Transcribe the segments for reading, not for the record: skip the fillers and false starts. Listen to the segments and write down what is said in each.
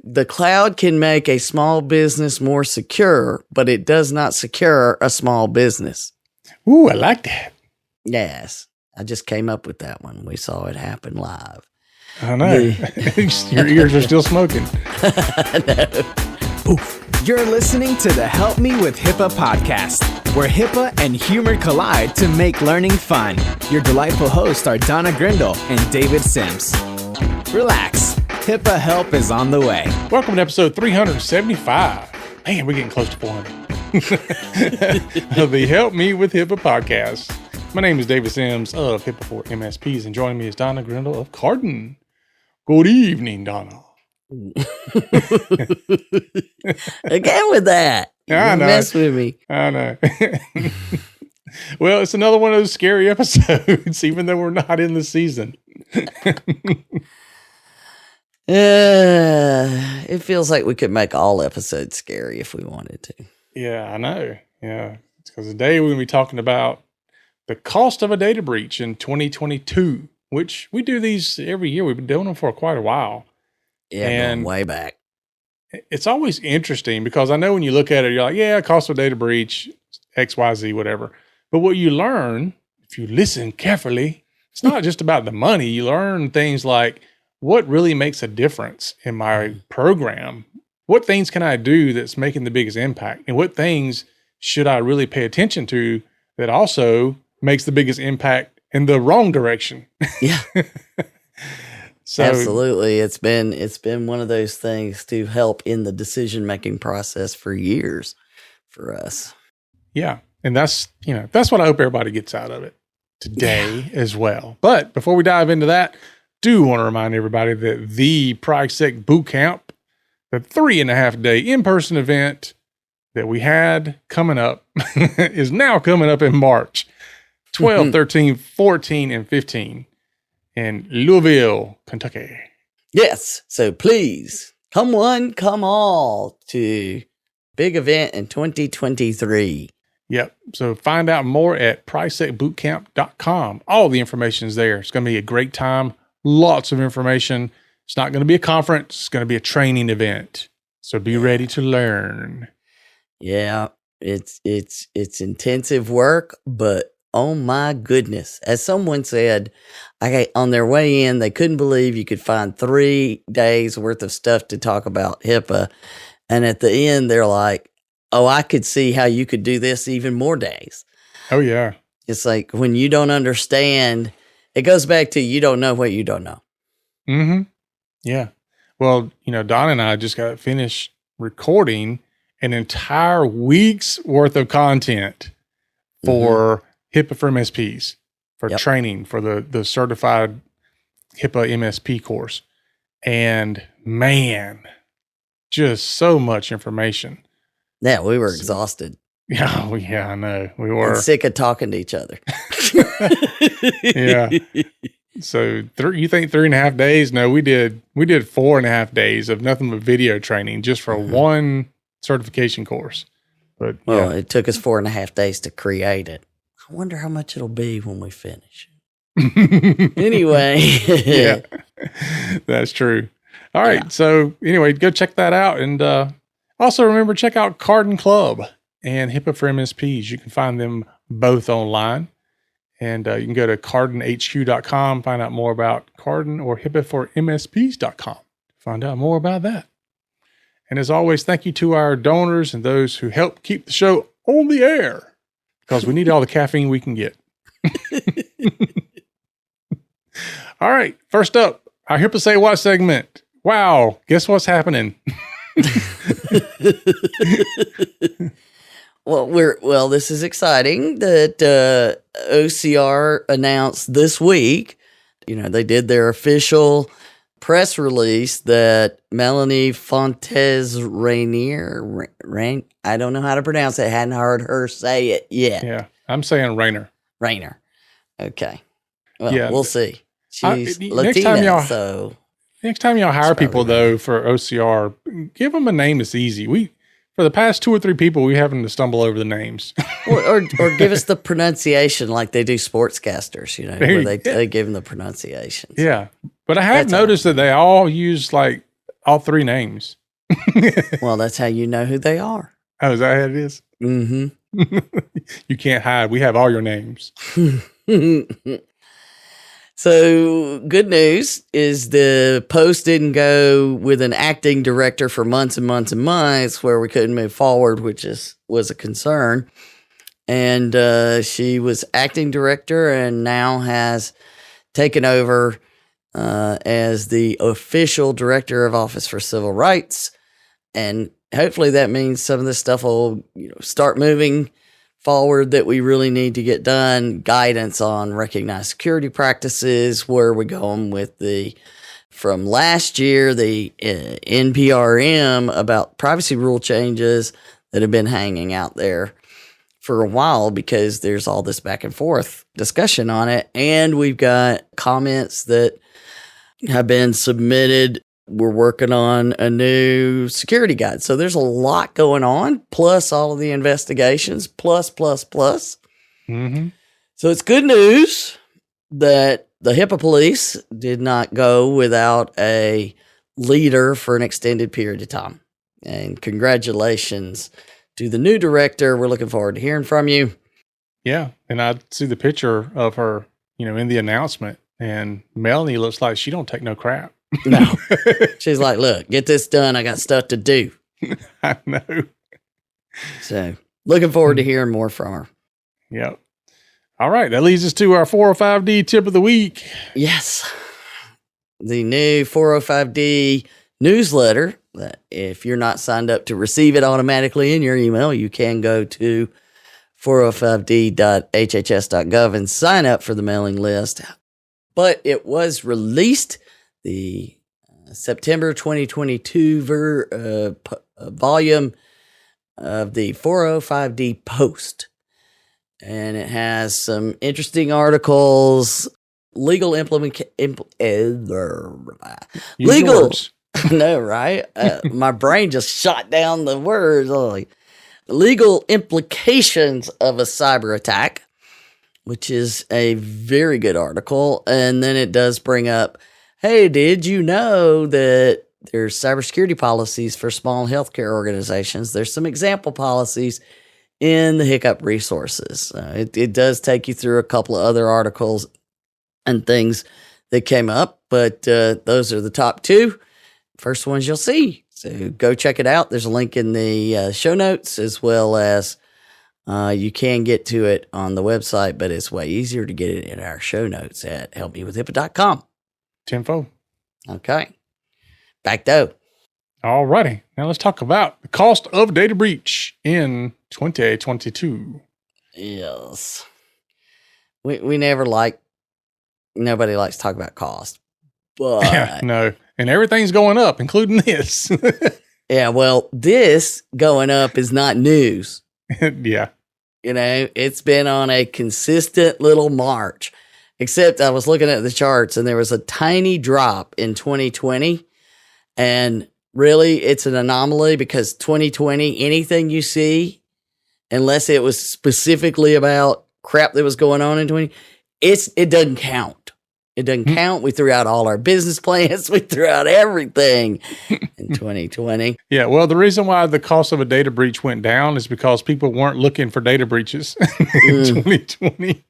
the cloud can make a small business more secure, but it does not secure a small business. Ooh, I like that. Yes. I just came up with that one. We saw it happen live. I know. Your ears are still smoking. No. You're listening to the Help Me with HIPAA podcast, where HIPAA and humor collide to make learning fun. Your delightful hosts are Donna Grindle and David Sims. Relax. HIPAA help is on the way. Welcome to episode 375. Man, we're getting close to 400. Of the Help Me with HIPAA podcast. My name is David Sims of HIPAA for MSPs, and joining me is Donna Grindle of Carden. Good evening, Donna. Again with that. I know. Mess with me. I know. Well, it's another one of those scary episodes, even though we're not in the season. It feels like we could make all episodes scary if we wanted to. Yeah, I know. Yeah. It's because today we're going to be talking about the cost of a data breach in 2022, which we do these every year. We've been doing them for quite a while. Yeah, and going way back. It's always interesting because I know when you look at it, you're like, yeah, cost of a data breach, X, Y, Z, whatever. But what you learn, if you listen carefully, it's not just about the money. You learn things like what really makes a difference in my program. What things can I do that's making the biggest impact? And what things should I really pay attention to that also makes the biggest impact in the wrong direction? Yeah. So, absolutely. It's been one of those things to help in the decision-making process for years for us. Yeah. And that's what I hope everybody gets out of it today as well. But before we dive into that, do want to remind everybody that the PriceSec Bootcamp, the 3.5-day in-person event that we had coming up is now coming up in March 12, 13, 14, and 15 in Louisville, Kentucky. Yes. So please, come one, come all to big event in 2023. Yep. So find out more at PriceSecBootcamp.com. All the information is there. It's going to be a great time. Lots of information. It's not going to be a conference. It's going to be a training event. So be ready to learn. Yeah, it's intensive work, but oh my goodness. As someone said, on their way in, they couldn't believe you could find 3 days worth of stuff to talk about HIPAA. And at the end, they're like, oh, I could see how you could do this even more days. Oh, yeah. It's like when you don't understand, it goes back to you don't know what you don't know. Mm-hmm. Yeah. Well, Don and I just got finished recording an entire week's worth of content for HIPAA for MSPs, for training, for the certified HIPAA MSP course. And man, just so much information. Yeah, we were exhausted. Yeah, I know. We were. And sick of talking to each other. Yeah. So you think 3.5 days? No, we did 4.5 days of nothing but video training just for one certification course. But well, it took us 4.5 days to create it. I wonder how much it'll be when we finish. Anyway. Yeah, that's true. All right. Yeah. So anyway, go check that out. And also remember, check out Carden Club and HIPAA for MSPs. You can find them both online. And you can go to cardenhq.com, find out more about Carden, or HIPAA4MSPs.com to find out more about that. And as always, thank you to our donors and those who help keep the show on the air, because we need all the caffeine we can get. All right, first up, our HIPAA Say What segment. Wow, guess what's happening? Well, this is exciting that OCR announced this week. They did their official press release that Melanie Fontes Rainier, I don't know how to pronounce it. Hadn't heard her say it yet. Yeah, I'm saying Rainer. Okay. Well, yeah, we'll see. She's Latina, so. Next time y'all hire people, though, for OCR, give them a name that's easy. For the past 2 or 3 people, we having to stumble over the names. or give us the pronunciation like they do sportscasters, where they give them the pronunciations. Yeah. But I have noticed that they all use like all three names. Well, that's how you know who they are. Oh, is that how it is? Mm-hmm. You can't hide. We have all your names. So, good news is the Post didn't go with an acting director for months and months and months where we couldn't move forward, which was a concern. And she was acting director and now has taken over as the official director of Office for Civil Rights. And hopefully that means some of this stuff will start moving forward that we really need to get done. Guidance on recognized security practices, where we're going with from last year, the NPRM about privacy rule changes that have been hanging out there for a while because there's all this back and forth discussion on it. And we've got comments that have been submitted. We're working on a new security guide. So there's a lot going on, plus all of the investigations, plus. Mm-hmm. So it's good news that the HIPAA police did not go without a leader for an extended period of time. And congratulations to the new director. We're looking forward to hearing from you. Yeah. And I see the picture of her, in the announcement. And Melanie looks like she don't take no crap. No. She's like, look, get this done. I got stuff to do. I know. So looking forward to hearing more from her. Yep. All right. That leads us to our 405D tip of the week. Yes. The new 405D newsletter. That if you're not signed up to receive it automatically in your email, you can go to 405d.hhs.gov and sign up for the mailing list. But it was released the September 2022 volume of the 405D Post. And it has some interesting articles, legal words. I know, right? My brain just shot down the words. Legal implications of a cyber attack, which is a very good article. And then it does bring up, hey, did you know that there's cybersecurity policies for small healthcare organizations? There's some example policies in the Hiccup resources. It does take you through a couple of other articles and things that came up, but those are the top two. First ones you'll see. So go check it out. There's a link in the show notes, as well as you can get to it on the website, but it's way easier to get it in our show notes at helpmewithhippa.com. Tenfold. Okay. Back though. All righty. Now let's talk about the cost of data breach in 2022. Yes. We never nobody likes to talk about cost. But yeah, no. And everything's going up, including this. Yeah, well, this going up is not news. Yeah. It's been on a consistent little march. Except I was looking at the charts and there was a tiny drop in 2020. And really, it's an anomaly because 2020, anything you see, unless it was specifically about crap that was going on in 2020, it doesn't count. It doesn't count. We threw out all our business plans. We threw out everything in 2020. Yeah, well, the reason why the cost of a data breach went down is because people weren't looking for data breaches in 2020.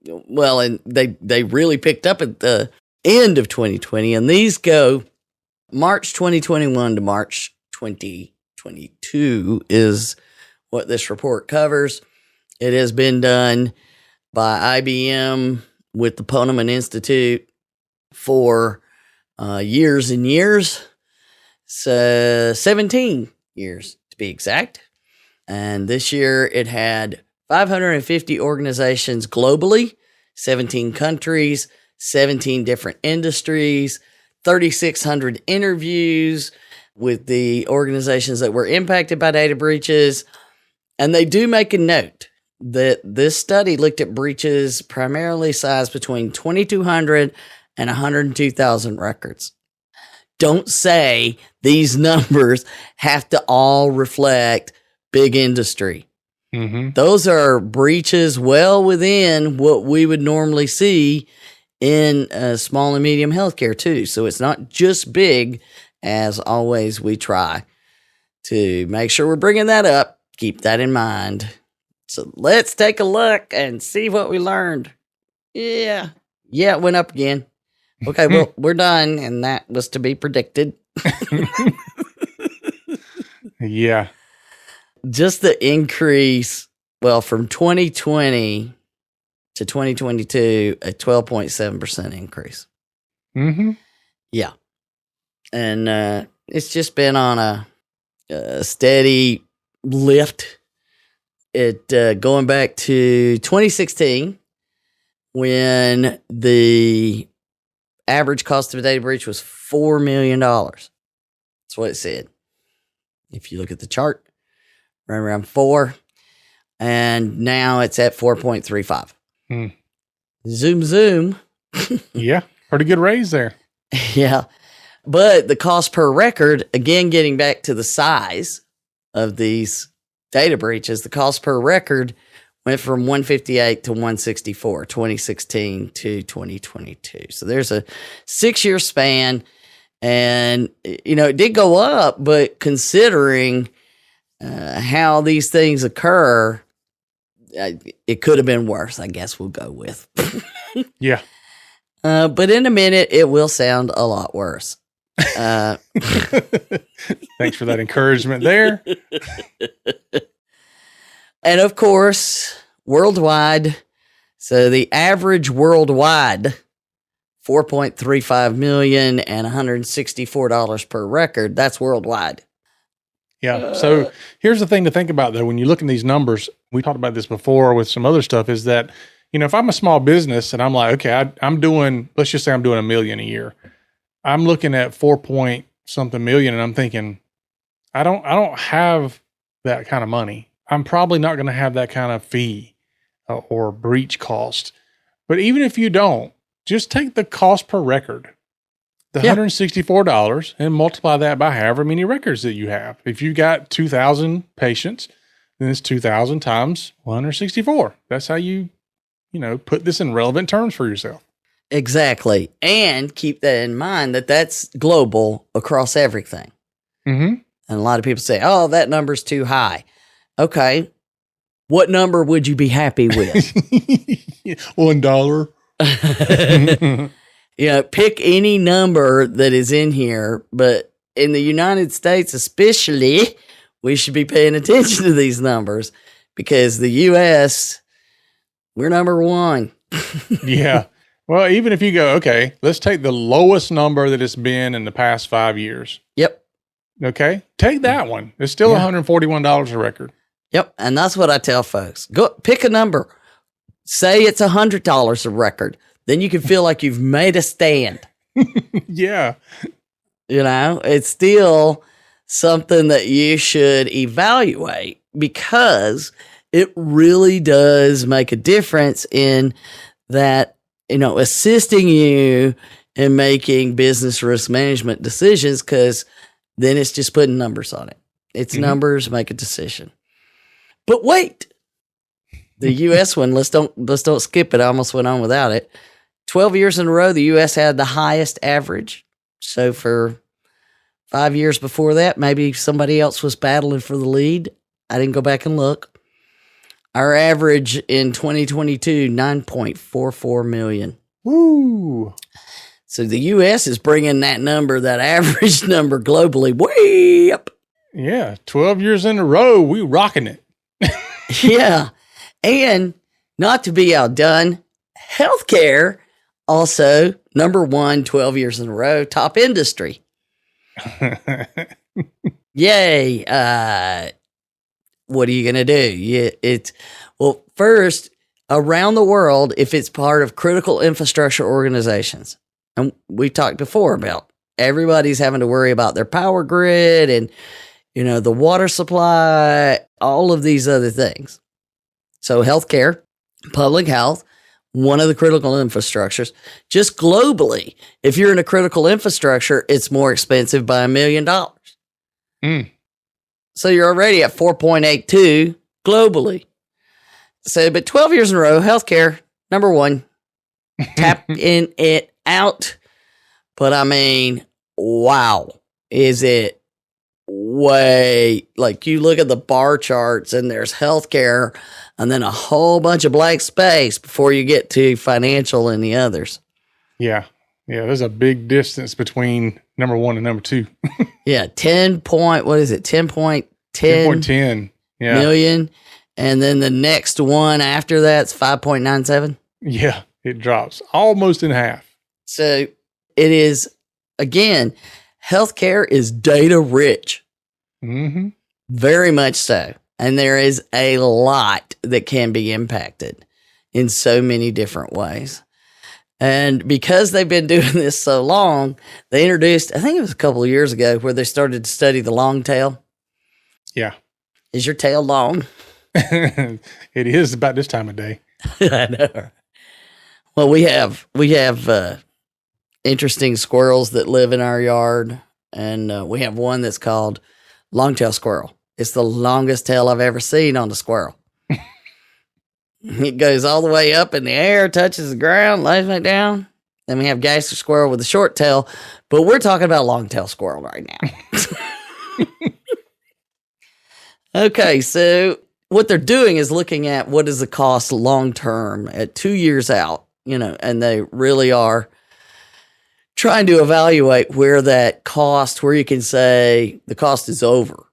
Well, and they really picked up at the end of 2020, and these go March 2021 to March 2022 is what this report covers. It has been done by IBM with the Ponemon Institute for years and years. So 17 years to be exact. And this year it had 550 organizations globally, 17 countries, 17 different industries, 3,600 interviews with the organizations that were impacted by data breaches. And they do make a note that this study looked at breaches primarily sized between 2,200 and 102,000 records. Don't say these numbers have to all reflect big industry. Mm-hmm. Those are breaches well within what we would normally see in small and medium healthcare too. So it's not just big. As always, we try to make sure we're bringing that up. Keep that in mind. So let's take a look and see what we learned. Yeah, it went up again. Okay, well, we're done, and that was to be predicted. Yeah. Just the increase, well, from 2020 to 2022, a 12.7% increase. Mm-hmm. Yeah. And it's just been on a steady lift. Going back to 2016, when the average cost of a data breach was $4 million. That's what it said. If you look at the chart, right around 4, and now it's at 4.35. Zoom. Yeah, pretty good raise there. Yeah. But the cost per record, again, getting back to the size of these data breaches, the cost per record went from 158 to 164, 2016 to 2022. So there's a 6-year span. And, it did go up, but considering how these things occur, it could have been worse, I guess we'll go with. Yeah. But in a minute, it will sound a lot worse. Thanks for that encouragement there. And of course, worldwide. So the average worldwide, $4.35 million and $164 per record. That's worldwide. Yeah. So here's the thing to think about, though. When you look at these numbers, we talked about this before with some other stuff, is that, if I'm a small business and I'm like, okay, I'm doing, let's just say I'm doing $1 million a year. I'm looking at 4-point-something million and I'm thinking, I don't have that kind of money. I'm probably not going to have that kind of fee or breach cost. But even if you don't, just take the cost per record, the $164, and multiply that by however many records that you have. If you got 2,000 patients, then it's 2,000 times 164. That's how you put this in relevant terms for yourself. Exactly. And keep that in mind that's global across everything. Mm-hmm. And a lot of people say, oh, that number's too high. Okay. What number would you be happy with? $1. Pick any number that is in here. But in the United States, especially, we should be paying attention to these numbers because the U.S., we're number one. Yeah. Well, even if you go, okay, let's take the lowest number that it's been in the past 5 years. Yep. Okay. Take that one. It's still $141 a record. Yep. And that's what I tell folks. Go pick a number. Say it's $100 a record. Then you can feel like you've made a stand. Yeah. It's still something that you should evaluate because it really does make a difference in that, assisting you in making business risk management decisions, because then it's just putting numbers on it. It's numbers, make a decision. But wait, the U.S. one, let's don't skip it. I almost went on without it. 12 years in a row, the U.S. had the highest average. So for 5 years before that, maybe somebody else was battling for the lead. I didn't go back and look. Our average in 2022, 9.44 million. Woo. So the U.S. is bringing that average number globally way up. Yeah. 12 years in a row, we rocking it. Yeah. And not to be outdone, healthcare also number 1, 12 years in a row, top industry. Yay. What are you going to do? Well, first, around the world, if it's part of critical infrastructure organizations, and we talked before about everybody's having to worry about their power grid and, the water supply, all of these other things. So healthcare, public health, one of the critical infrastructures, just globally, if you're in a critical infrastructure, it's more expensive by $1 million. So you're already at 4.82 globally. So, but 12 years in a row, healthcare, number 1. tapping it out. But I mean, wow. Is it way, like you look at the bar charts and there's healthcare and then a whole bunch of blank space before you get to financial and the others. Yeah. Yeah. There's a big distance between number 1 and number 2. Yeah. 10.10 10.10 million. And then the next one after that's 5.97. Yeah. It drops almost in half. So it is, again, healthcare is data rich. Mm-hmm. Very much so. And there is a lot that can be impacted in so many different ways. And because they've been doing this so long, they introduced, I think it was a couple of years ago, where they started to study the long tail. Yeah. Is your tail long? It is about this time of day. I know. Well, we have interesting squirrels that live in our yard, and we have one that's called long-tail squirrel. It's the longest tail I've ever seen on a squirrel. It goes all the way up in the air, touches the ground, lays back down. Then we have gangster squirrel with a short tail, but we're talking about long-tail squirrel right now. Okay, so what they're doing is looking at what is the cost long-term at 2 years out, and they really are trying to evaluate where that cost, where you can say the cost is over.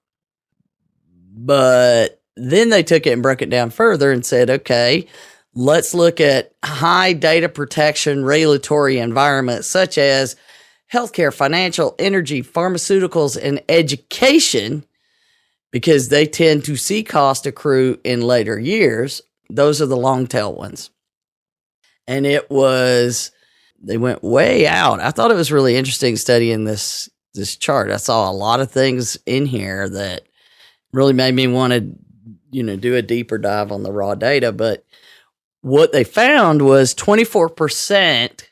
But then they took it and broke it down further and said, okay, let's look at high data protection regulatory environments such as healthcare, financial, energy, pharmaceuticals, and education, because they tend to see cost accrue in later years. Those are the long tail ones. And they went way out. I thought it was really interesting studying this chart. I saw a lot of things in here that really made me want to, do a deeper dive on the raw data. But what they found was 24%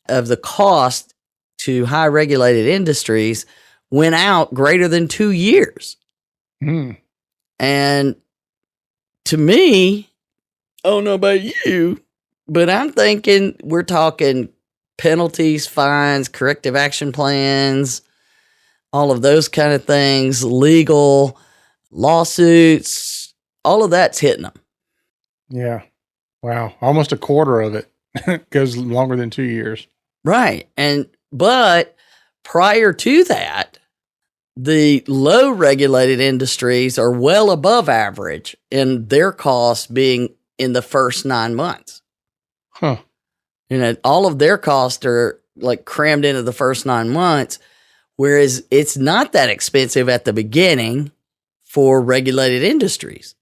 of the cost to high regulated industries went out greater than 2 years. And to me, I don't know about you, but I'm thinking we're talking penalties, fines, corrective action plans, all of those kind of things, legal lawsuits, all of that's hitting them. Yeah. Wow. Almost a quarter of it goes longer than 2 years. Right. But prior to that, the low regulated industries are well above average in their costs being in the first 9 months. Huh. All of their costs are like crammed into the first 9 months, whereas it's not that expensive at the beginning for regulated industries.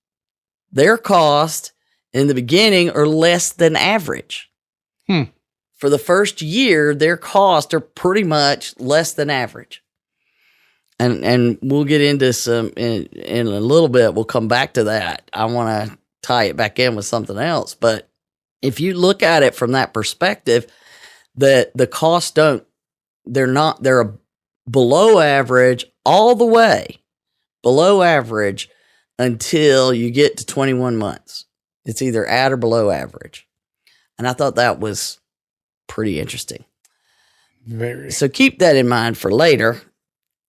Their costs in the beginning are less than average. For the first year, their costs are pretty much less than average. And we'll get into some in a little bit. We'll come back to that. I want to tie it back in with something else. But if you look at it from that perspective, that the costs they're below average all the way, below average until you get to 21 months. It's either at or below average. And I thought that was pretty interesting. Very. So keep that in mind for later.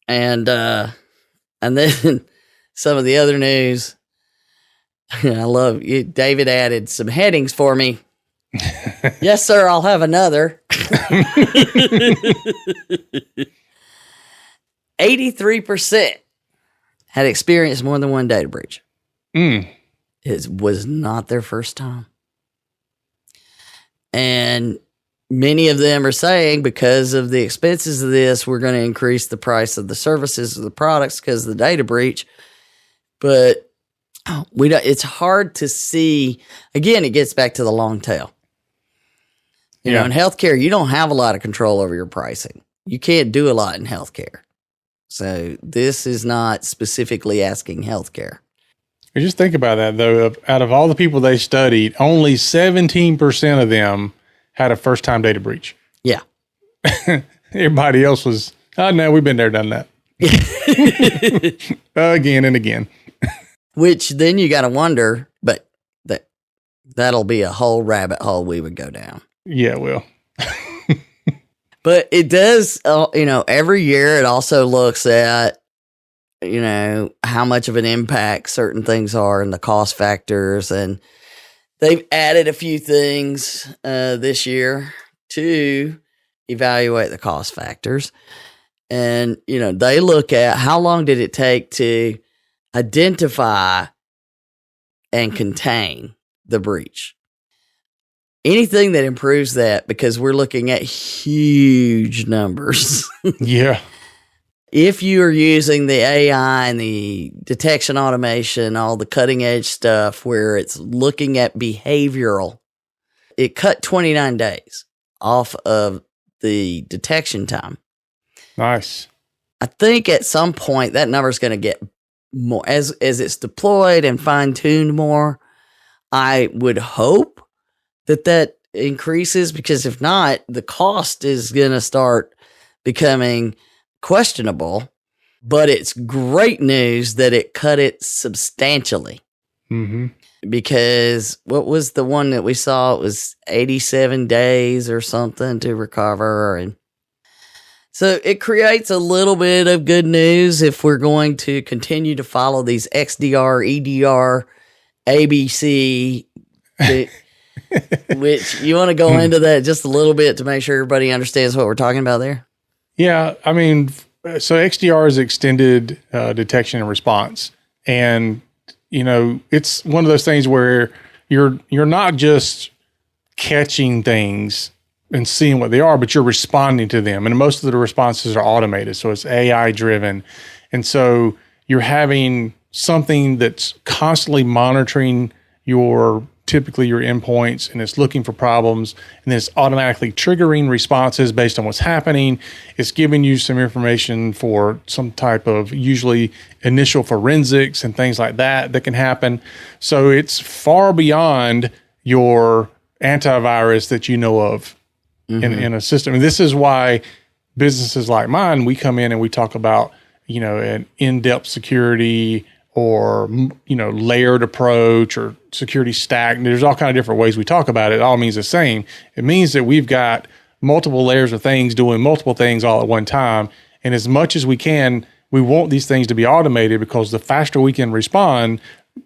And then some of the other news. I love you. David added some headings for me. Yes, sir. I'll have another. 83% had experienced more than one data breach. It was not their first time. And many of them are saying because of the expenses of this, we're going to increase the price of the services of the products because of the data breach. But it's hard to see. Again, it gets back to the long tail. You know, in healthcare, you don't have a lot of control over your pricing. You can't do a lot in healthcare. So this is not specifically asking healthcare. Just think about that, though. Out of all the people they studied, only 17% of them had a first-time data breach. Yeah. Everybody else was, oh, no, we've been there, done that. Again and again. Which then you got to wonder, but that'll be a whole rabbit hole we would go down. Yeah, it will. But it does, every year it also looks at, how much of an impact certain things are and the cost factors. And they've added a few things this year to evaluate the cost factors. And, they look at how long did it take to identify and contain the breach. Anything that improves that, because we're looking at huge numbers. Yeah. If you are using the AI and the detection automation, all the cutting edge stuff where it's looking at behavioral, it cut 29 days off of the detection time. Nice. I think at some point that number is going to get more as it's deployed and fine tuned more. I would hope that increases, because if not, the cost is going to start becoming questionable. But it's great news that it cut it substantially. Mm-hmm. Because what was the one that we saw? It was 87 days or something to recover. And so it creates a little bit of good news if we're going to continue to follow these XDR, EDR, ABC, which you want to go into that just a little bit to make sure everybody understands what we're talking about there? Yeah. I mean, so XDR is extended detection and response. And, it's one of those things where you're not just catching things and seeing what they are, but you're responding to them. And most of the responses are automated. So it's AI driven. And so you're having something that's constantly monitoring typically your endpoints, and it's looking for problems, and then it's automatically triggering responses based on what's happening. It's giving you some information for some type of usually initial forensics and things like that can happen. So it's far beyond your antivirus that you know of in a system. And this is why businesses like mine, we come in and we talk about, an in-depth security or, layered approach or security stack. There's all kinds of different ways we talk about it. It all means the same. It means that we've got multiple layers of things doing multiple things all at one time. And as much as we can, we want these things to be automated, because the faster we can respond,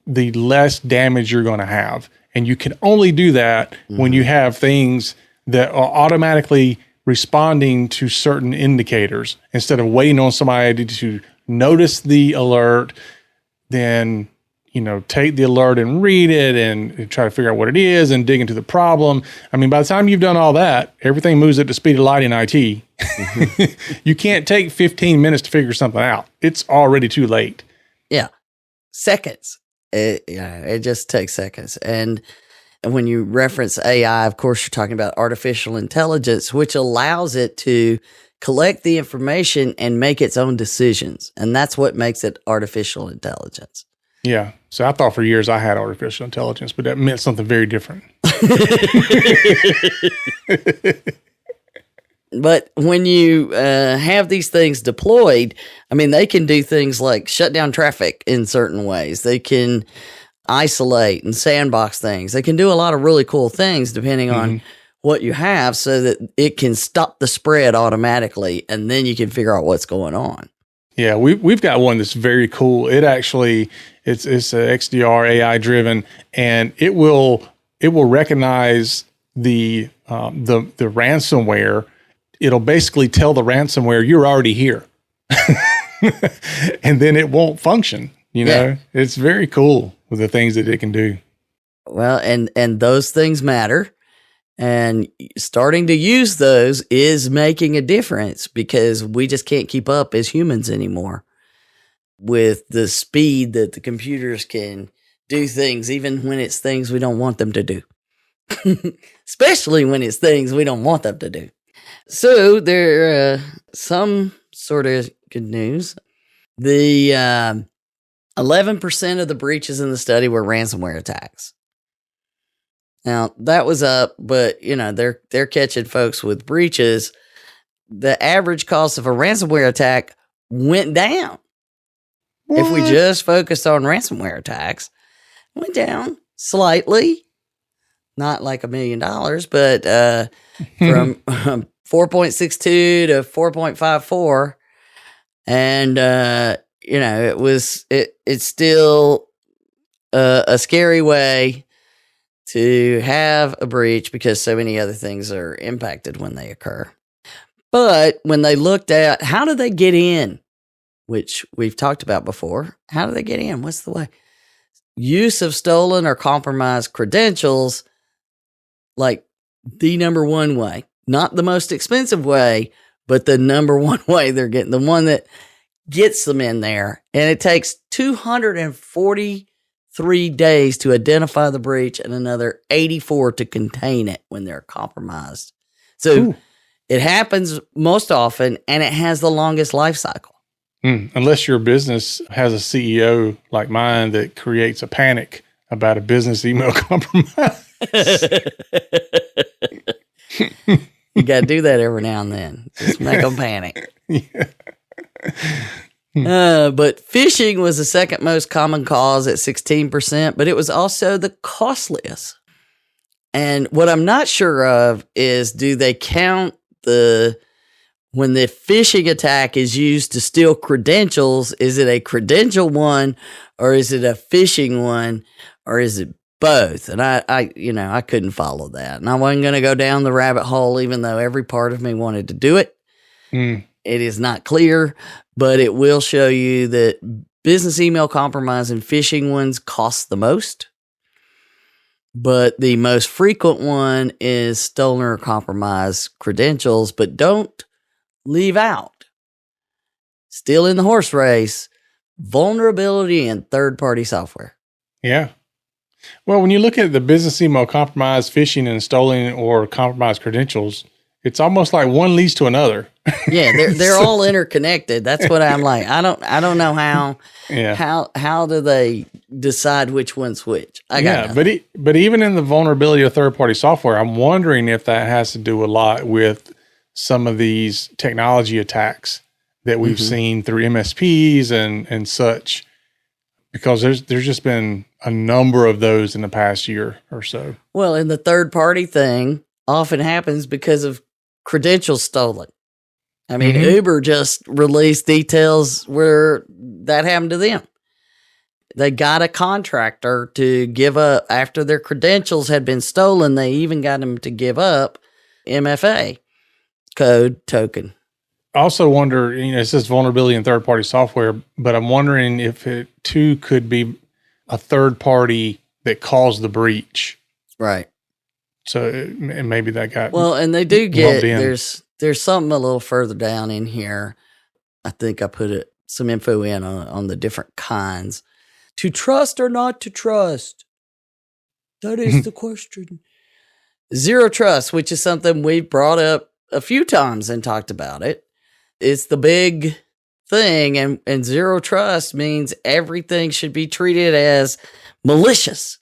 the less damage you're going to have. And you can only do that when you have things that are automatically responding to certain indicators instead of waiting on somebody to notice the alert, then, take the alert and read it and try to figure out what it is and dig into the problem. I mean, by the time you've done all that, everything moves at the speed of light in IT. You can't take 15 minutes to figure something out. It's already too late. Yeah. Seconds. It just takes seconds. And when you reference AI, of course, you're talking about artificial intelligence, which allows it to collect the information and make its own decisions. And that's what makes it artificial intelligence. Yeah. So I thought for years I had artificial intelligence, but that meant something very different. But when you have these things deployed, I mean, they can do things like shut down traffic in certain ways. They can isolate and sandbox things. They can do a lot of really cool things depending on what you have, so that it can stop the spread automatically, and then you can figure out what's going on. Yeah, we've got one that's very cool. It actually it's a XDR AI driven, and it will recognize the ransomware. It'll basically tell the ransomware you're already here, and then it won't function. It's very cool with the things that it can do. Well, and those things matter. And starting to use those is making a difference, because we just can't keep up as humans anymore with the speed that the computers can do things, even when it's things we don't want them to do, especially when it's things we don't want them to do. So there some sort of good news. The 11% of the breaches in the study were ransomware attacks. Now, that was up, but, they're catching folks with breaches. The average cost of a ransomware attack went down. What? If we just focused on ransomware attacks, went down slightly. not like $1 million, but from 4.62 to 4.54. And, it's still a scary way to have a breach because so many other things are impacted when they occur. But when they looked at how do they get in, which we've talked about before, how do they get in? What's the way? Use of stolen or compromised credentials, like the number one way, not the most expensive way, but the number one way they're getting, the one that gets them in there. And it takes 243 days to identify the breach and another 84 to contain it when they're compromised. So it happens most often, and it has the longest life cycle. Unless your business has a CEO like mine that creates a panic about a business email compromise. You got to do that every now and then. Just make them panic. Yeah. But phishing was the second most common cause at 16%, but it was also the costliest. And what I'm not sure of is, do they count when the phishing attack is used to steal credentials, is it a credential one or is it a phishing one or is it both? And I couldn't follow that. And I wasn't going to go down the rabbit hole, even though every part of me wanted to do it. It is not clear, but it will show you that business email compromise and phishing ones cost the most. But the most frequent one is stolen or compromised credentials, but don't leave out, still in the horse race, vulnerability in third-party software. Yeah. Well, when you look at the business email compromise, phishing, and stolen or compromised credentials, it's almost like one leads to another. Yeah, they're all interconnected. That's what I'm like. I don't know how. Yeah. How do they decide which one's which? But even in the vulnerability of third-party software, I'm wondering if that has to do a lot with some of these technology attacks that we've seen through MSPs and such, because there's just been a number of those in the past year or so. Well, and the third-party thing often happens because of credentials stolen. I mean, Uber just released details where that happened to them. They got a contractor to give up, after their credentials had been stolen, they even got them to give up MFA code token. I also wonder, it says vulnerability in third-party software, but I'm wondering if it too could be a third party that caused the breach. Right. So maybe that got and they do get there's something a little further down in here. I think I put some info in on the different kinds. To trust or not to trust? That is the question. Zero trust, which is something we've brought up a few times and talked about it. It's the big thing, and zero trust means everything should be treated as malicious.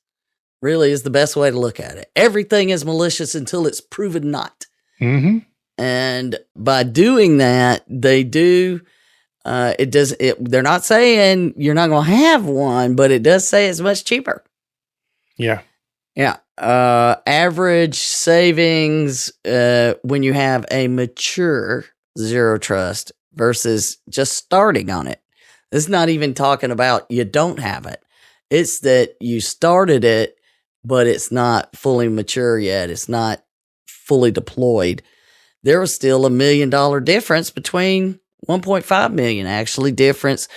Really is the best way to look at it. Everything is malicious until it's proven not. And by doing that, they do. They're not saying you're not going to have one, but it does say it's much cheaper. Yeah. Yeah. Average savings when you have a mature zero trust versus just starting on it. It's not even talking about you don't have it. It's that you started it, but it's not fully mature yet. It's not fully deployed. There was still $1 million difference between 1.5 million actually difference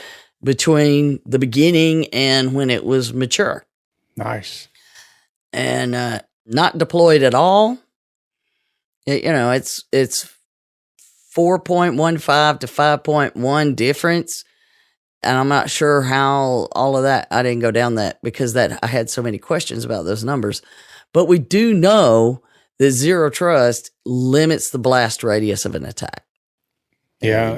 between the beginning and when it was mature. Nice. And not deployed at all. It's 4.15 to 5.1 difference. And I'm not sure how all of that, I didn't go down that because I had so many questions about those numbers. But we do know that zero trust limits the blast radius of an attack. Yeah.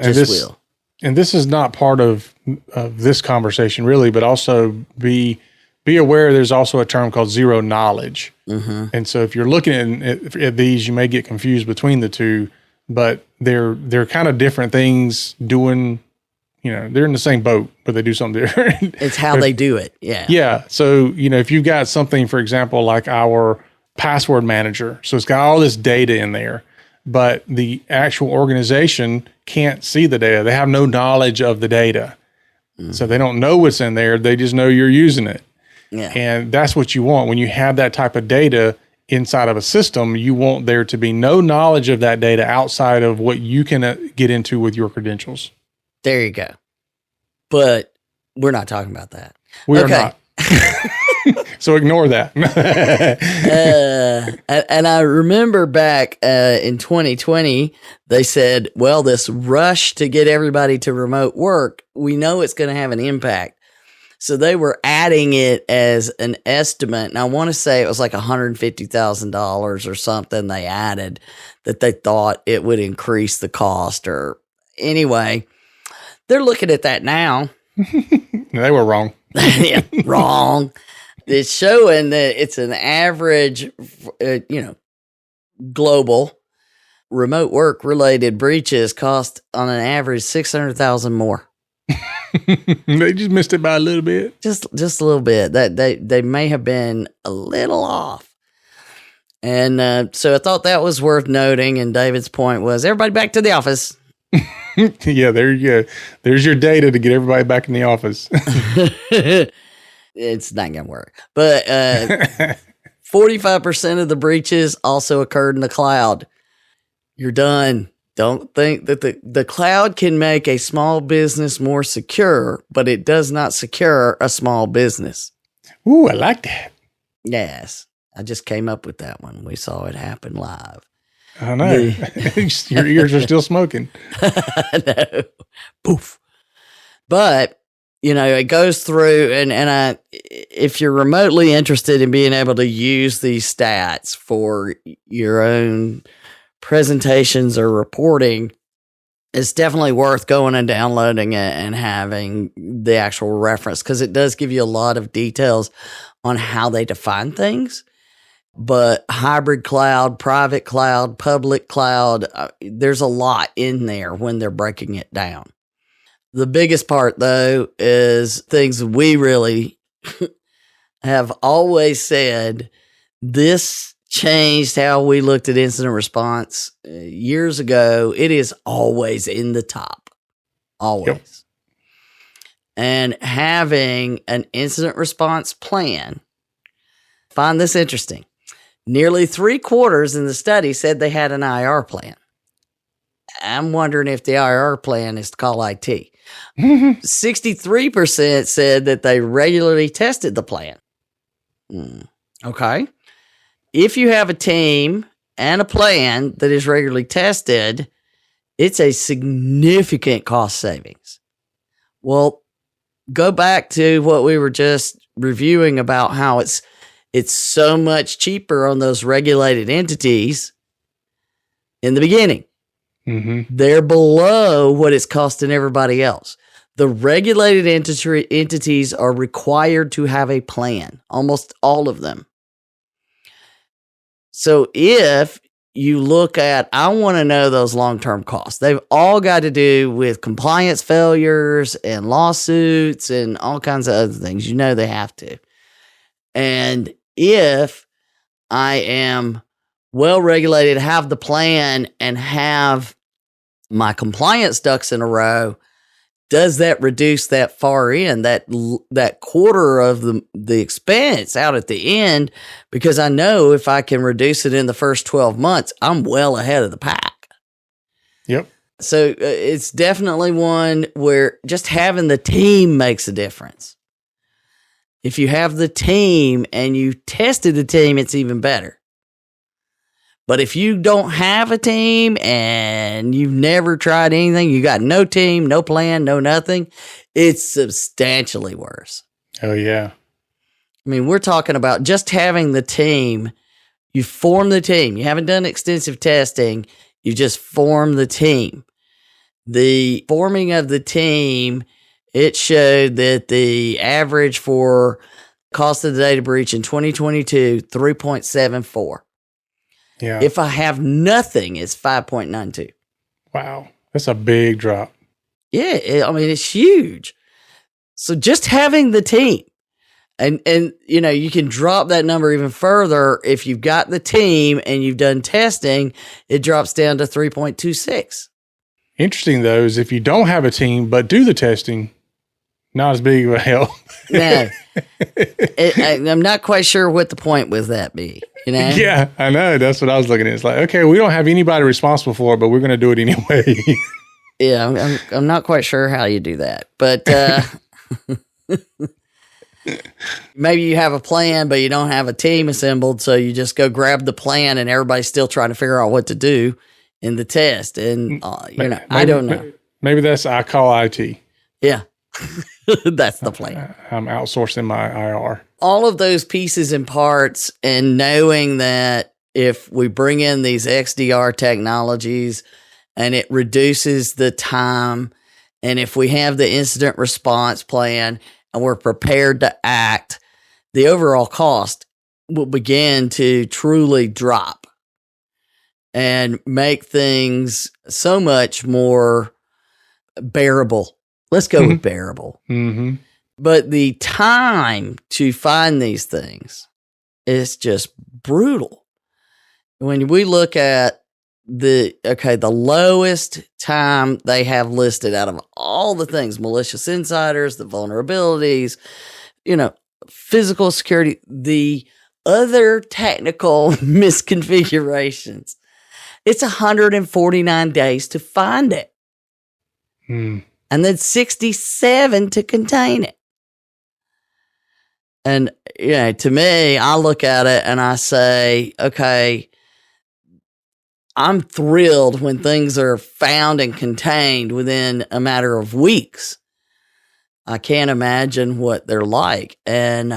And this is not part of this conversation really, but also be aware there's also a term called zero knowledge. And so if you're looking at these, you may get confused between the two, but they're kind of different things doing, they're in the same boat, but they do something different. It's how they do it. Yeah. Yeah. So, if you've got something, for example, like our password manager. So it's got all this data in there, but the actual organization can't see the data. They have no knowledge of the data. So they don't know what's in there. They just know you're using it. Yeah. And that's what you want. When you have that type of data inside of a system, you want there to be no knowledge of that data outside of what you can get into with your credentials. There you go. But we're not talking about that. We are not. So ignore that. And I remember back in 2020, they said, well, this rush to get everybody to remote work, we know it's going to have an impact. So they were adding it as an estimate. And I want to say it was like $150,000 or something they added that they thought it would increase the cost. Or anyway, they're looking at that now. They were wrong. Yeah, wrong. It's showing that it's an average, global remote work related breaches cost on an average $600,000 more. They just missed it by a little bit. Just a little bit. That they may have been a little off. And so I thought that was worth noting. And David's point was, everybody back to the office. Yeah, there you go. There's your data to get everybody back in the office. It's not going to work. But 45% of the breaches also occurred in the cloud. You're done. Don't think that the cloud can make a small business more secure, but it does not secure a small business. Ooh, I like that. Yes. I just came up with that one. We saw it happen live. I know. Your ears are still smoking. I know. Poof. But, it goes through and if you're remotely interested in being able to use these stats for your own presentations or reporting, it's definitely worth going and downloading it and having the actual reference, because it does give you a lot of details on how they define things. But hybrid cloud, private cloud, public cloud, there's a lot in there when they're breaking it down. The biggest part, though, is things we really have always said. This changed how we looked at incident response years ago. It is always in the top. Always. Yep. And having an incident response plan, find this interesting. Nearly 3/4 in the study said they had an IR plan. I'm wondering if the IR plan is to call IT. 63% said that they regularly tested the plan. Okay. If you have a team and a plan that is regularly tested, it's a significant cost savings. Well, go back to what we were just reviewing about how it's so much cheaper on those regulated entities in the beginning. Mm-hmm. They're below what it's costing everybody else. The regulated entities are required to have a plan, almost all of them. So if you look at, I want to know those long-term costs. They've all got to do with compliance failures and lawsuits and all kinds of other things. They have to. And if I am well-regulated, have the plan, and have my compliance ducks in a row, does that reduce that far in, that quarter of the expense out at the end? Because I know if I can reduce it in the first 12 months, I'm well ahead of the pack. Yep. So it's definitely one where just having the team makes a difference. If you have the team and you tested the team, it's even better. But if you don't have a team and you've never tried anything, you got no team, no plan, no nothing, it's substantially worse. Oh, yeah. I mean, we're talking about just having the team. You form the team. You haven't done extensive testing. You just form the team. The forming of the team, it showed that the average for cost of the data breach in 2022, 3.74. Yeah. If I have nothing, it's 5.92. Wow. That's a big drop. Yeah. It's huge. So just having the team, And you can drop that number even further. If you've got the team and you've done testing, it drops down to 3.26. Interesting, though, is if you don't have a team but do the testing, not as big of a help. No. I'm not quite sure what the point with that be. Yeah, I know. That's what I was looking at. It's like, okay, we don't have anybody responsible for it, but we're going to do it anyway. Yeah, I'm not quite sure how you do that. But maybe you have a plan, but you don't have a team assembled, so you just go grab the plan and everybody's still trying to figure out what to do in the test. And, maybe, I don't know. Maybe I call IT. Yeah, that's the plan. I'm outsourcing my IR. All of those pieces and parts, and knowing that if we bring in these XDR technologies and it reduces the time, and if we have the incident response plan and we're prepared to act, the overall cost will begin to truly drop and make things so much more bearable. Let's go with bearable. Mm-hmm. But the time to find these things is just brutal. When we look at the lowest time they have listed out of all the things, malicious insiders, the vulnerabilities, physical security, the other technical misconfigurations, it's 149 days to find it. And then 67 to contain it. And, to me, I look at it and I say, okay, I'm thrilled when things are found and contained within a matter of weeks. I can't imagine what they're like. And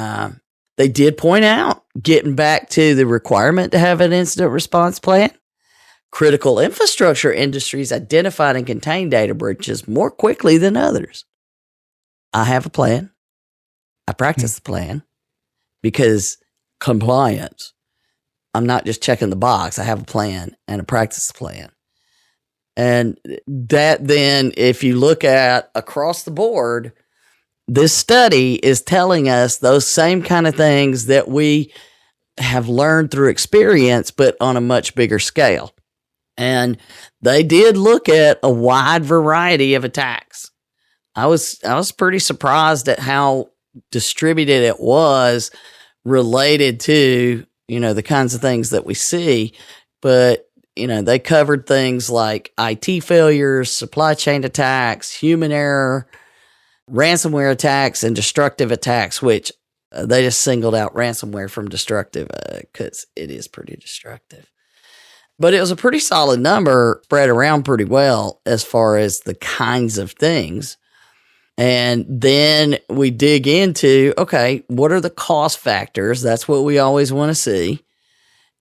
they did point out, getting back to the requirement to have an incident response plan, critical infrastructure industries identified and contain data breaches more quickly than others. I have a plan. I practice the plan because compliance. I'm not just checking the box. I have a plan and a practice plan. And that then, if you look at across the board, this study is telling us those same kind of things that we have learned through experience, but on a much bigger scale. And they did look at a wide variety of attacks. I was pretty surprised at how distributed it was related to, the kinds of things that we see. But, they covered things like IT failures, supply chain attacks, human error, ransomware attacks, and destructive attacks, which they just singled out ransomware from destructive because it is pretty destructive. But it was a pretty solid number, spread around pretty well as far as the kinds of things. And then we dig into, okay, what are the cost factors? That's what we always want to see,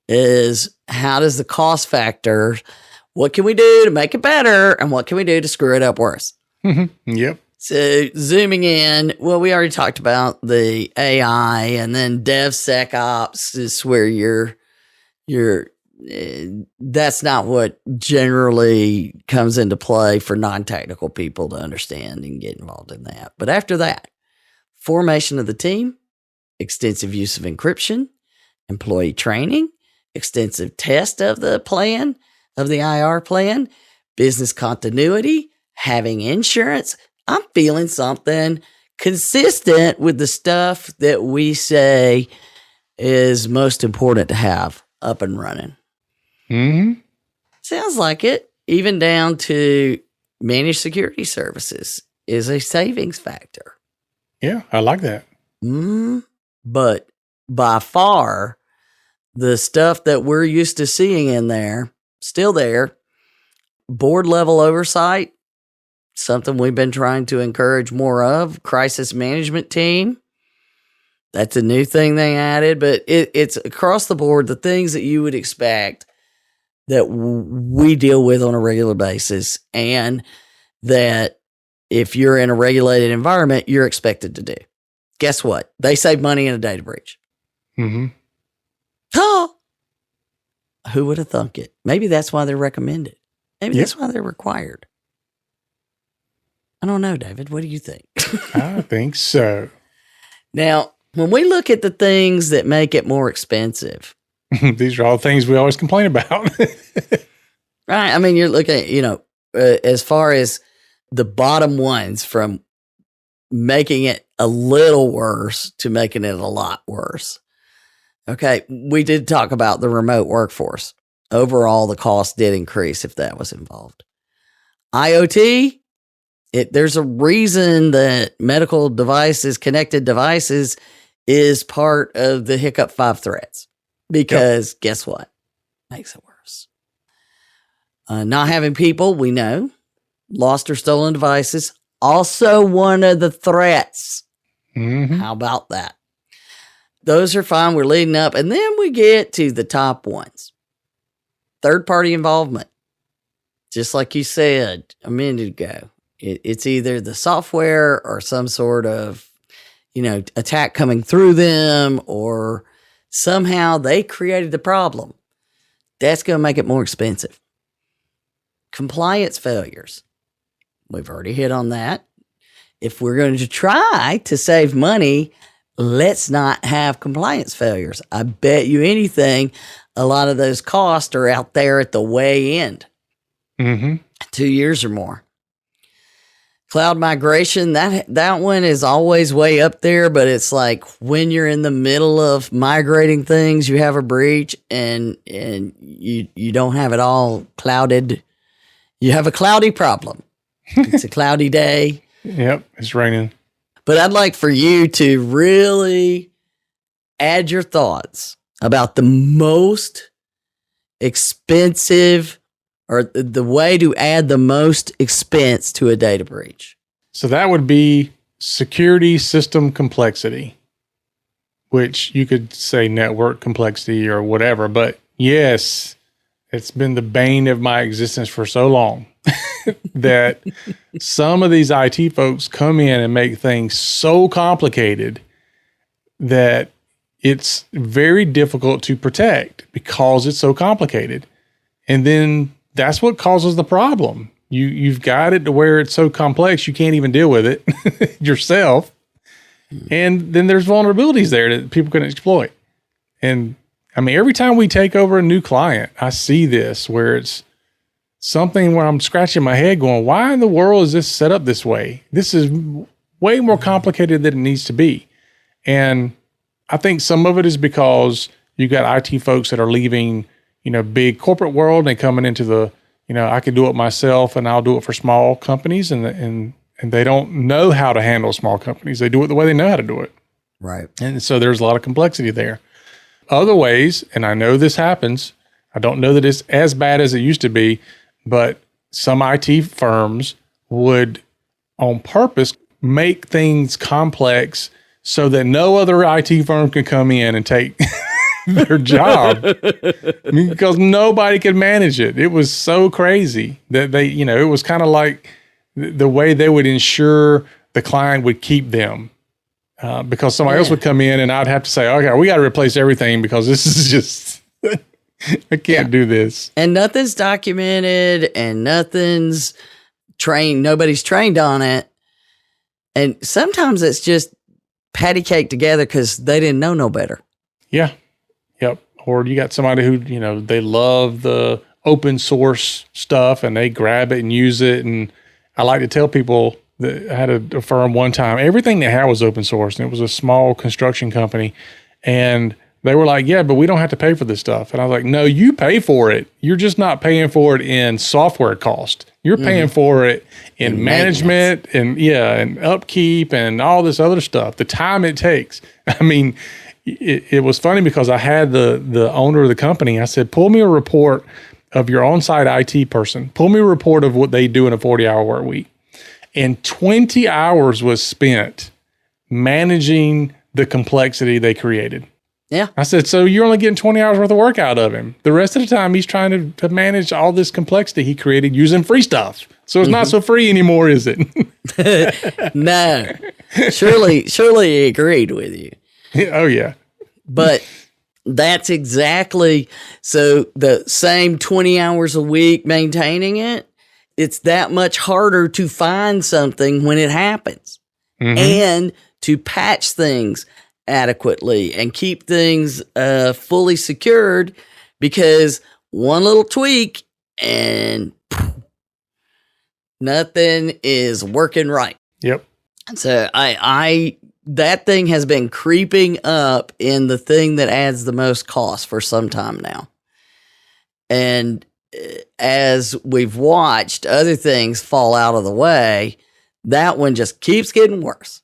is how does the cost factor, what can we do to make it better? And what can we do to screw it up worse? Yep. So zooming in, well, we already talked about the AI, and then DevSecOps is where that's not what generally comes into play for non-technical people to understand and get involved in that. But after that, formation of the team, extensive use of encryption, employee training, extensive test of the plan, of the IR plan, business continuity, having insurance. I'm feeling something consistent with the stuff that we say is most important to have up and running. Mm-hmm. Sounds like it. Even down to managed security services is a savings factor. Yeah, I like that. But by far, the stuff that we're used to seeing in there, still there. Board level oversight, something we've been trying to encourage more of. Crisis management team, that's a new thing they added, but it's across the board, the things that you would expect that we deal with on a regular basis, and that if you're in a regulated environment, you're expected to do. Guess what? They save money in a data breach. Mm-hmm. Oh, who would have thunk it? Maybe that's why they're recommended. Maybe that's why they're required. I don't know, David. What do you think? I think so. Now, when we look at the things that make it more expensive, these are all things we always complain about. right? I mean, you're looking at, as far as the bottom ones, from making it a little worse to making it a lot worse. Okay, we did talk about the remote workforce. Overall, the cost did increase if that was involved. IoT, there's a reason that medical devices, connected devices, is part of the Hiccup 5 threats. Because guess what? Makes it worse. Not having people, we know. Lost or stolen devices, also one of the threats. Mm-hmm. How about that? Those are fine. We're leading up. And then we get to the top ones. Third-party involvement. Just like you said a minute ago. It's either the software or some sort of, attack coming through them, or somehow they created the problem. That's going to make it more expensive. Compliance failures. We've already hit on that. If we're going to try to save money, let's not have compliance failures. I bet you anything, a lot of those costs are out there at the way end. Mm-hmm. 2 years or more. Cloud migration, that one is always way up there, but it's like when you're in the middle of migrating things, you have a breach and you don't have it all clouded. You have a cloudy problem. It's a cloudy day. Yep, it's raining. But I'd like for you to really add your thoughts about the most expensive, or the way to add the most expense to a data breach. So that would be security system complexity, which you could say network complexity or whatever. But yes, it's been the bane of my existence for so long that some of these IT folks come in and make things so complicated that it's very difficult to protect because it's so complicated. And then that's what causes the problem. You've got it to where it's so complex you can't even deal with it yourself. And then there's vulnerabilities there that people can exploit. And I mean, every time we take over a new client, I see this where it's something where I'm scratching my head going, why in the world is this set up this way? This is way more complicated than it needs to be. And I think some of it is because you got IT folks that are leaving, big corporate world and coming into the, I can do it myself and I'll do it for small companies, and they don't know how to handle small companies. They do it the way they know how to do it. Right. And so there's a lot of complexity there. Other ways, and I know this happens, I don't know that it's as bad as it used to be, but some IT firms would on purpose make things complex so that no other IT firm can come in and take their job. I mean, because nobody could manage it. It was so crazy that they, it was kind of like the way they would ensure the client would keep them. Because somebody else would come in and I'd have to say, okay, we got to replace everything because this is just, I can't do this. And nothing's documented and nothing's trained. Nobody's trained on it. And sometimes it's just patty cake together because they didn't know no better. Yeah. Yep. Or you got somebody who, they love the open source stuff and they grab it and use it. And I like to tell people that I had a firm one time, everything they had was open source, and it was a small construction company. And they were like, yeah, but we don't have to pay for this stuff. And I was like, no, you pay for it. You're just not paying for it in software cost. You're paying for it in management and upkeep and all this other stuff, the time it takes. I mean, it was funny because I had the owner of the company, I said, pull me a report of your on-site IT person. Pull me a report of what they do in a 40-hour work week. And 20 hours was spent managing the complexity they created. Yeah. I said, so you're only getting 20 hours worth of work out of him. The rest of the time, he's trying to manage all this complexity he created using free stuff. So it's not so free anymore, is it? No. Surely he agreed with you. Oh, yeah. But that's exactly, so the same 20 hours a week maintaining it, it's that much harder to find something when it happens and to patch things adequately and keep things fully secured, because one little tweak and nothing is working right. Yep. So I that thing has been creeping up in the thing that adds the most cost for some time now. And as we've watched other things fall out of the way, that one just keeps getting worse.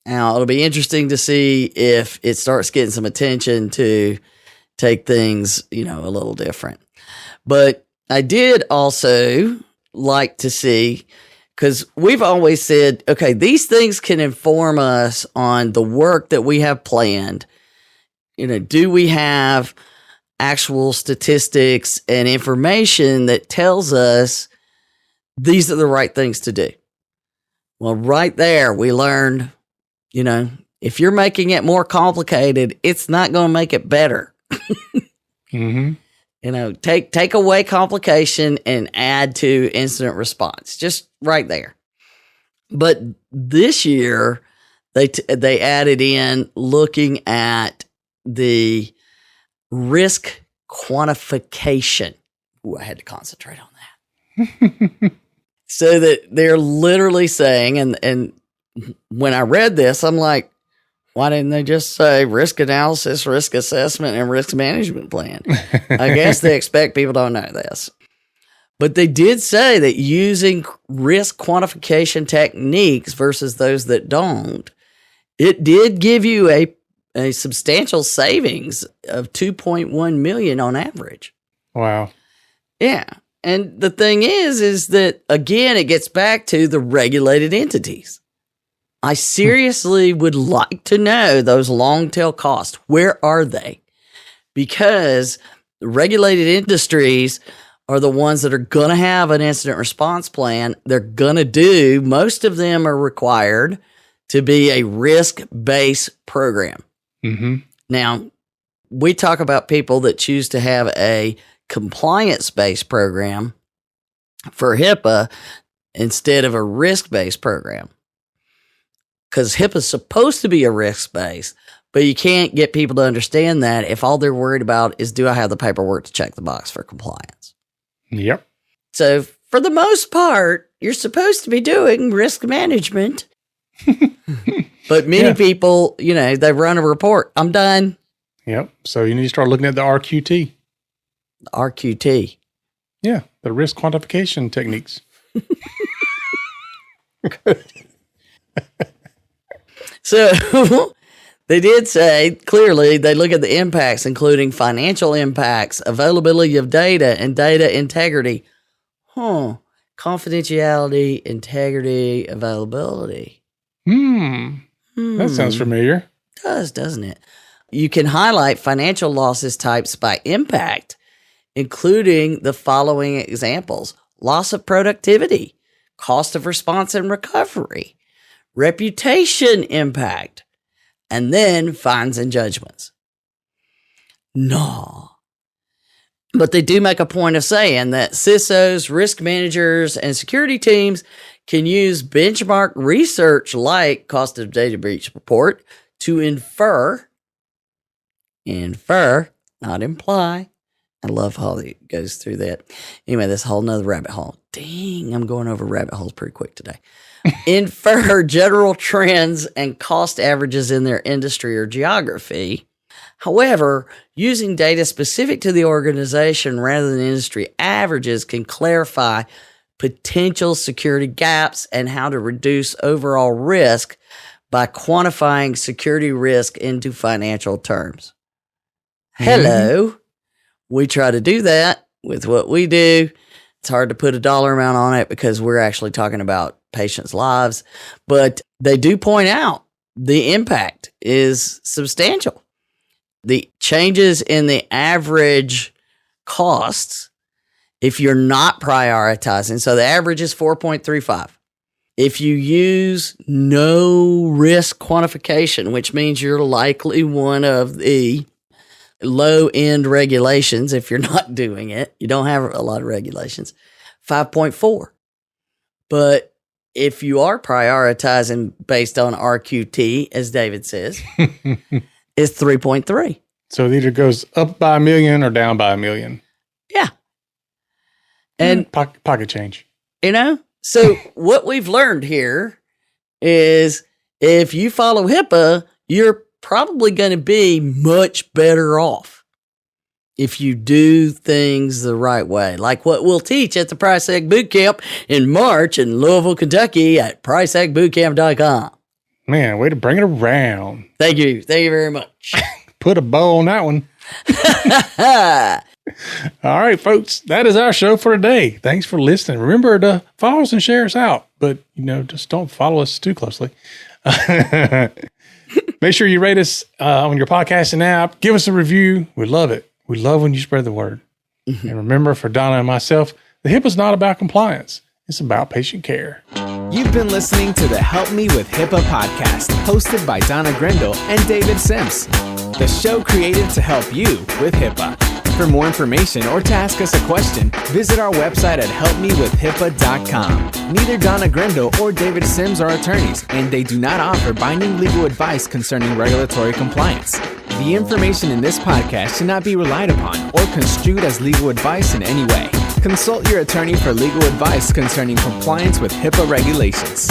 Now, it'll be interesting to see if it starts getting some attention to take things, a little different. But I did also like to see, because we've always said, okay, these things can inform us on the work that we have planned. Do we have actual statistics and information that tells us these are the right things to do? Well, right there, we learned, if you're making it more complicated, it's not going to make it better. Mm-hmm. Take away complication and add to incident response, just right there. But this year, they added in looking at the risk quantification. Ooh, I had to concentrate on that. So that they're literally saying, and when I read this, I'm like, why didn't they just say risk analysis, risk assessment, and risk management plan? I guess they expect people don't know this. But they did say that using risk quantification techniques versus those that don't, it did give you a substantial savings of $2.1 million on average. Wow. Yeah. And the thing is that, again, it gets back to the regulated entities. I seriously would like to know those long tail costs. Where are they? Because regulated industries are the ones that are going to have an incident response plan. They're going to do, most of them are required to be a risk-based program. Mm-hmm. Now, we talk about people that choose to have a compliance-based program for HIPAA instead of a risk-based program. Because HIPAA is supposed to be a risk-based, but you can't get people to understand that if all they're worried about is, do I have the paperwork to check the box for compliance? Yep. So for the most part, you're supposed to be doing risk management. But many people, they run a report. I'm done. Yep. So you need to start looking at the RQT. RQT. Yeah. The risk quantification techniques. So they did say clearly they look at the impacts, including financial impacts, availability of data, and data integrity. Confidentiality, integrity, availability. That sounds familiar. It does, doesn't it? You can highlight financial losses types by impact, including the following examples: loss of productivity, cost of response and recovery, reputation impact, and then fines and judgments. No. But they do make a point of saying that CISOs, risk managers, and security teams can use benchmark research like cost of data breach report to infer, not imply. I love how it goes through that. Anyway, this whole nother rabbit hole. Dang, I'm going over rabbit holes pretty quick today. Infer general trends and cost averages in their industry or geography. However, using data specific to the organization rather than industry averages can clarify potential security gaps and how to reduce overall risk by quantifying security risk into financial terms. Hello. We try to do that with what we do. It's hard to put a dollar amount on it because we're actually talking about patients' lives, but they do point out the impact is substantial. The changes in the average costs, if you're not prioritizing, so the average is 4.35. If you use no risk quantification, which means you're likely one of the low end regulations, if you're not doing it, you don't have a lot of regulations, 5.4. But if you are prioritizing based on RQT, as David says, is 3.3. So it either goes up by $1 million or down by $1 million. Yeah. And pocket change. So what we've learned here is if you follow HIPAA, you're probably going to be much better off if you do things the right way, like what we'll teach at the Price Tag Bootcamp in March in Louisville, Kentucky at pricetagbootcamp.com. Man, way to bring it around. Thank you. Thank you very much. Put a bow on that one. All right, folks, that is our show for today. Thanks for listening. Remember to follow us and share us out, but just don't follow us too closely. Make sure you rate us on your podcasting app. Give us a review. We love it. We love when you spread the word. Mm-hmm. And remember, for Donna and myself, the HIPAA is not about compliance. It's about patient care. You've been listening to the Help Me with HIPAA podcast, hosted by Donna Grindle and David Sims. The show created to help you with HIPAA. For more information or to ask us a question, visit our website at helpmewithhipaa.com. Neither Donna Grindle or David Sims are attorneys, and they do not offer binding legal advice concerning regulatory compliance. The information in this podcast should not be relied upon or construed as legal advice in any way. Consult your attorney for legal advice concerning compliance with HIPAA regulations.